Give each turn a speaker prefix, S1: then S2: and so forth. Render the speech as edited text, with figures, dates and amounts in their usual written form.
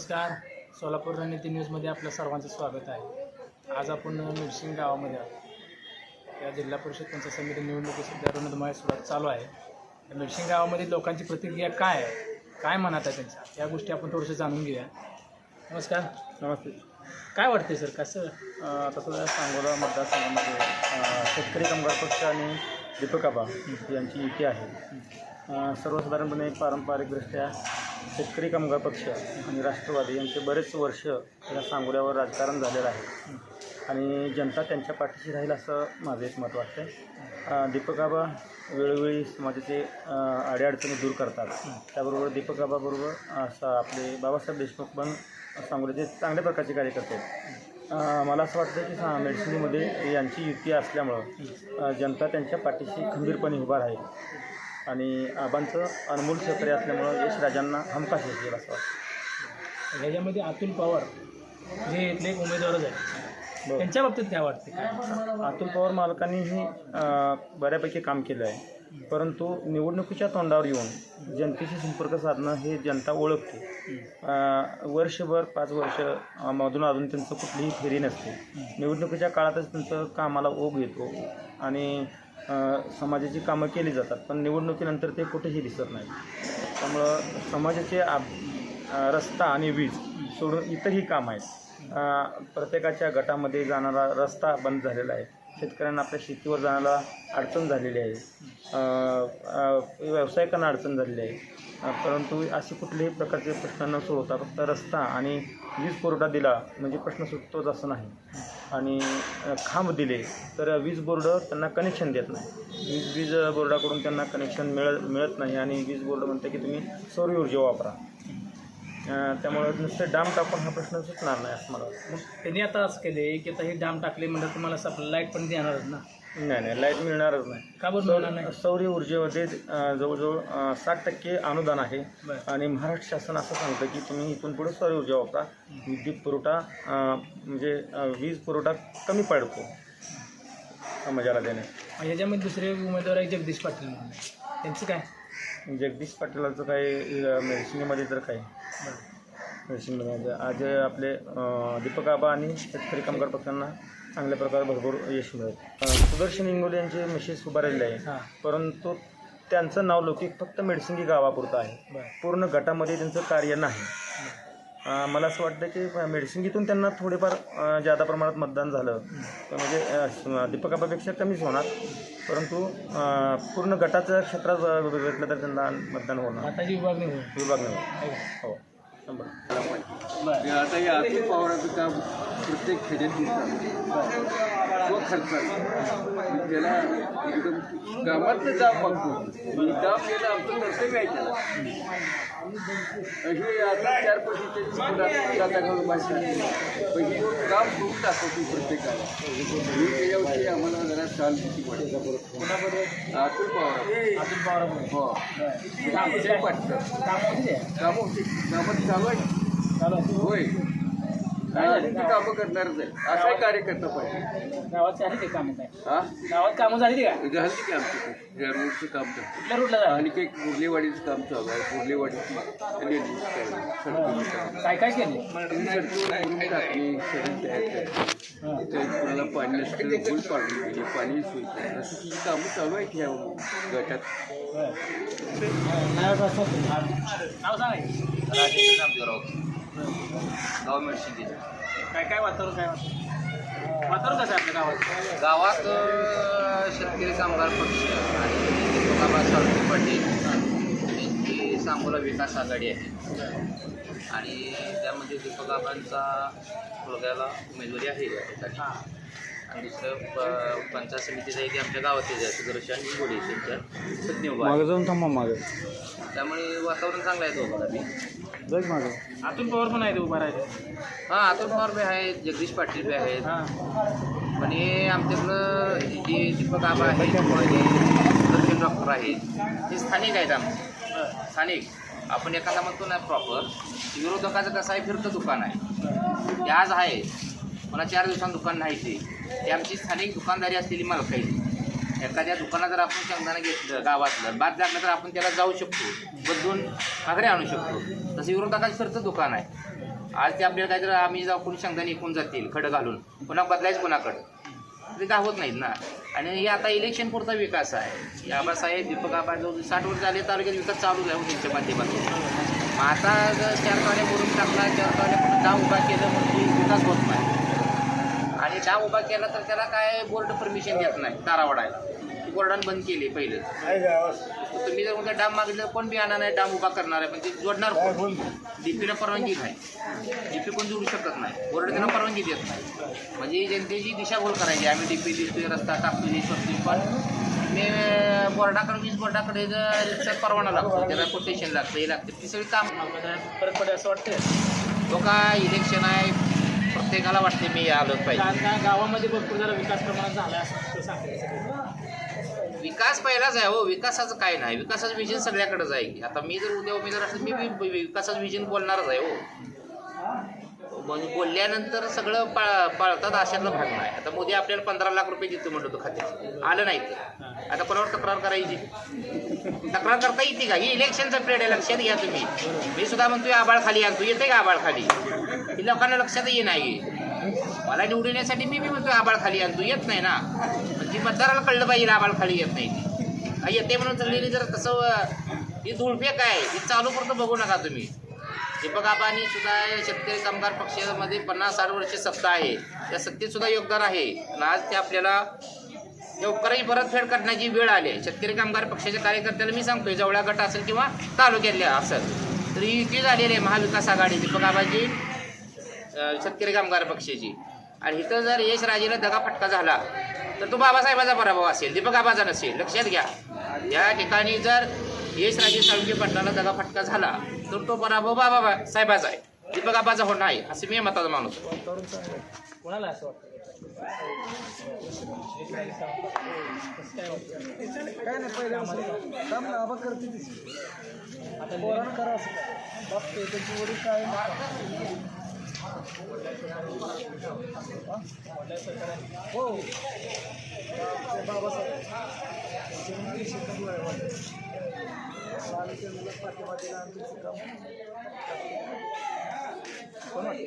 S1: नमस्कार. सोलापूर रणनीती न्यूजमध्ये आपल्या सर्वांचं स्वागत आहे. आज आपण मिरशिंग गावामध्ये आहोत. या जिल्हा परिषद पंचायत समिती निवडणुकी सध्या रणधुमाळी सुरुवात चालू आहे. या मिरशिंग गावामध्ये लोकांची प्रतिक्रिया काय आहे, काय म्हणत आहे त्यांच्या, या गोष्टी आपण थोडंसं जाणून घेऊया. नमस्कार.
S2: नमस्ते.
S1: काय वाटते सर, कसं
S2: तसं सांगोला मतदारसंघामध्ये शेतकरी कामगार पक्ष आणि दीपक आबा यांची युती आहे. सर्वसाधारणपणे पारंपरिकदृष्ट्या शेतकरी कामगार पक्ष आणि राष्ट्रवादी यांचे बरेच वर्ष या सांगोल्यावर राजकारण झालेलं आहे आणि जनता त्यांच्या पाठीशी राहील असं माझं एक मत वाटतं. दीपक आबा वेळोवेळी समाजाचे अडीअडचणी दूर करतात. त्याबरोबर दीपक आबाबरोबर असं आपले बाबासाहेब देशमुख पण सांगोल्याचे चांगल्या प्रकारचे कार्यकर्ते आहेत. मला असं वाटतं की मेडसिनीमध्ये यांची युती असल्यामुळं जनता त्यांच्या पाठीशी खंबीरपणे उभा राहील आणि आबांचं अनमोल सहकार्य असल्यामुळं यशराजांना हमखास येईल असं वाटतं.
S1: ह्याच्यामध्ये अतुल पवार जे इथले एक उमेदवारच आहेत, त्यांच्या बाबतीत काय वाटते?
S2: अतुल पवार मालकांनीही बऱ्यापैकी काम केलं आहे, परंतु निवडणुकीच्या तोंडावर येऊन जनतेशी संपर्क साधणं हे जनता ओळखते. वर्षभर 5 वर्ष मधून अजून त्यांचं कुठलीही फेरी नसते. निवडणुकीच्या काळातच त्यांचं कामाला ओघ येतो आणि समाजाची कामं केली जातात, पण निवडणुकीनंतर ते कुठेही दिसत नाही. त्यामुळं समाजाचे रस्ता आणि वीज सोडून इतरही काम आहेत. प्रत्येकाच्या गटामध्ये जाणारा रस्ता बंद झालेला आहे. शेतकऱ्यांना आपल्या शेतीवर जाण्याला अडचण झालेली आहे. व्यावसायिकांना अडचण झालेली आहे. परंतु असे कुठल्याही प्रकारचे प्रश्न न सोडवता फक्त रस्ता आणि वीज पुरवठा दिला म्हणजे प्रश्न सुटतोच असं नाही. आणि खांब दिले तर वीज बोर्ड त्यांना कनेक्शन देत नाही. वीज बोर्डाकडून त्यांना कनेक्शन मिळत नाही आणि वीज बोर्ड म्हणते की तुम्ही सौर ऊर्जा वापरा. त्यामुळे नुसतं डाम टाकून हा प्रश्न सुटणार नाही असं मला वाटतं.
S1: मग त्यांनी आता असं केले की आता हे डाम टाकले म्हणजे तुम्हाला असं लाईट पण देणारच ना?
S2: नाही, लाईट मिळणारच नाही.
S1: का बरं मिळणार नाही?
S2: सौर ऊर्जेमध्ये जवळजवळ 60% अनुदान आहे आणि महाराष्ट्र शासन असं सांगतं की तुम्ही इथून पुढे सौर ऊर्जा वापरा. विद्युत पुरवठा म्हणजे वीज पुरवठा कमी पडतो समाजाला देणे.
S1: ह्याच्यामध्ये दुसरे उमेदवार आहे जगदीश पाटील म्हणून, त्यांचं काय?
S2: जगदीश पाटीलाचं काही मेडिसिनमध्ये तर काही मेडिसिनमध्ये आज आपले दीपक आबा आणि शेतकरी कामगार पक्षांना चांगल्या प्रकारे भरपूर यश मिळत. सुदर्शन इंगोले यांचे मिसेस उभारलेले आहे, परंतु त्यांचं नाव लौकिक फक्त मेडसिंगी गावापुरतं आहे. पूर्ण गटामध्ये त्यांचं कार्य नाही. मला असं वाटतं की मेडसिंगीतून त्यांना थोडेफार जादा प्रमाणात मतदान झालं म्हणजे दीपक आबापेक्षा कमीच होणार, परंतु पूर्ण गटाच्या क्षेत्रात भेटलं तर त्यांना मतदान होणार.
S1: आता विभागणी
S2: हो.
S3: आता या अतुल पवाराचं काम प्रत्येक खेड्यात तो खर्च त्याला एकदम कामातलं जाब बघतो. मी काम केलं आमचं कर्तव्य आहे त्याला. हे आता 4 पैसे जाता घालून माहिती पहिली काम करून टाकतो प्रत्येकाला. मी त्याच्यावरती आम्हाला जरा शाल भीती पडते. अतुल पवार हो कामं चालू आहे होय. कामं करणारच आहे असा कार्यकर्ता पाहिजे.
S1: गावात झाली ते कामं काय?
S3: गावात
S1: कामं झाली का?
S3: झालं की आमचं या रोडचं काम चालू.
S1: कुठल्या रोडला झालं?
S3: आणि काही कुर्लेवाडीचं काम चालू आहे. कुर्लेवाडीची
S1: काय काय केले?
S3: करून टाकणे सगळी तयार करायची. कोणाला पाणी नसतं गुल पाडली पाहिजे, पाणी सोय करायची असं तिची कामं चालू आहेत ह्या गटात.
S1: नाव सांगायचं
S4: राजेंद्र नामदेवराव गाव मेडसिंगी.
S1: काय वातावरण वातावरण कसं आहे आपल्या गावात?
S4: गावात शेतकरी कामगार पक्ष आणि दीपक आबा साळुंखे पाटील यांची सांगोला विकास आघाडी आहे आणि त्यामध्ये दीपक आबांचा मुलग्याला उमेदवारी आहे या ठिकाणी. आणि दुसरं पंचायत समितीचं आहे की आमच्या गावातच आहे सुदर्शन इंगोले त्यांच्या पत्नी उभा आहे.
S2: जाऊन थांबा मागे.
S4: त्यामुळे वातावरण चांगलं आहे दोघांना बी.
S2: मागे
S1: अतुल पवार पण आहे उभा राहायचे.
S4: हां, अतुल पवार बी आहेत, जगदीश पाटील बी आहेत. पण हे आमच्याकडं जे दीपक आबा आहेत किंवा जे सुदर्शन डॉक्टर आहेत ते स्थानिक आहेत. आमचे स्थानिक. आपण एखादा म्हणतो ना प्रॉपर, विरोधकाचं कसं आहे फिरतं दुकान आहे. ते आज आहे, मला 4 दिवसांत दुकान नाही ते आमची स्थानिक दुकानदारी असलेली मालक आहे. एखाद्या दुकानात जर आपण शेंगदाणा घेतलं गावातलं बाद लागलं तर आपण त्याला जाऊ शकतो, बदलून माघारी आणू शकतो. तसं विरोधकाचं फिरतं दुकान आहे. आज ते आपल्याला काहीतरी आम्ही जाऊ कोणी शेंगदाणे विकून जातील खडं घालून, पुन्हा बदलायचं कोणाकडं, ते गावत नाहीत ना. आणि हे आता इलेक्शन पुरता विकास आहे. आबासाहेब दीपक आबा जो 60 वर्ष झाले तालुक्यात विकास चालू आहे त्यांच्या माध्यमातून. मग आता जर 4 टॉयल्या बोलून टाकला, 4 टॉयल्या म्हणून डाम उभा केलं म्हणजे विकास होत नाही. आणि डाम उभा केला तर त्याला काय बोर्ड परमिशन देत नाही तारा वाढायला, बोर्डानं बंद केली पहिलं. तुम्ही जर उद्या डाम मागितलं कोण बी आणणार नाही, डाम उभा करणार आहे पण ते जोडणार कोण? डीपीला परवानगी नाही, डीपी कोण जोडू शकत नाही, बोर्ड त्याला परवानगी देत नाही. म्हणजे जनतेची दिशाभूल करायची, आम्ही डीपी देतोय, रस्ता टाकतोय, हे करतोय, पण मी बोर्डाकडे वीज बोर्डाकडे जर परवाना लागतो, त्याला कोटेशन लागतं, हे लागतं, ती सगळी काम
S1: फरक पडेल असं वाटतं.
S4: तो काय इलेक्शन आहे, प्रत्येकाला वाटते मी आलं पाहिजे.
S1: आता गावामध्ये भरपूर जरा विकास प्रमाणात झाला असं सांगायचं.
S4: विकास पहिलाच आहे हो, विकासाचं काय नाही, विकासाचं विजन सगळ्याकडेच आहे. आता मी जर उद्या उमेदवार असेल मी विकासाचं विजन बोलणारच आहे हो. मग बोलल्यानंतर सगळं पाळतात अशातला भाग नाही. आता मोदी आपल्याला 15 लाख रुपये देतो म्हणतो तो खात्यात, आलं नाही तर आता कोणावर तक्रार करायची? तक्रार करता येते का? ही इलेक्शनचा पिरियड आहे, लक्षात घ्या तुम्ही. मी सुद्धा म्हणतोय आबाळ खाली आणतो, येते का आबाळ खाली? ही लोकांना लक्षातही नाही. मला निवडून येण्यासाठी मी म्हणतोय आबाळ खाली आणतो, येत नाही ना. ती मतदाराला कळलं पाहिजे आबाळ खाली येत नाही ती येते म्हणून चाललेली. जर तसं ही धुळफेक आहे, ही चालू करतो बघू नका तुम्ही. दीपक आबांनी सुद्धा शेतकरी कामगार पक्षामध्ये 50-60 वर्ष सत्ता आहे, त्या सत्तेत सुद्धा योगदान आहे. आणि आज ते आपल्याला उपकारही परतफेड करण्याची वेळ आली. शेतकरी कामगार पक्षाच्या कार्यकर्त्याला मी सांगतोय, जवळा गट असेल किंवा तालुक्यातल्या असेल तर ही युती झालेली आहे महाविकास आघाडी दीपक आबांची शेतकरी कामगार पक्षाची. आणि इथं जर यशराजेला दगाफटका झाला तर तो बाबासाहेबाचा पराभव असेल, दीपक आबाचा नसेल, लक्षात घ्या. या ठिकाणी जर यशराजे साळुंखे पाटलाला दगाफटका झाला तर तो पराभव बाबासाहेबाचा आहे, दीपक आबाचा होणार नाही, असं मी मताचा माणूस.
S1: कोणाला असं वाटतं?
S2: काय नाही, पहिल्या काम आबा करते आता पोरानं करा असं बाप त्याची वडील काय हो बाबासाहेब पाठीमागेला आमचं काम कोण वाटतं?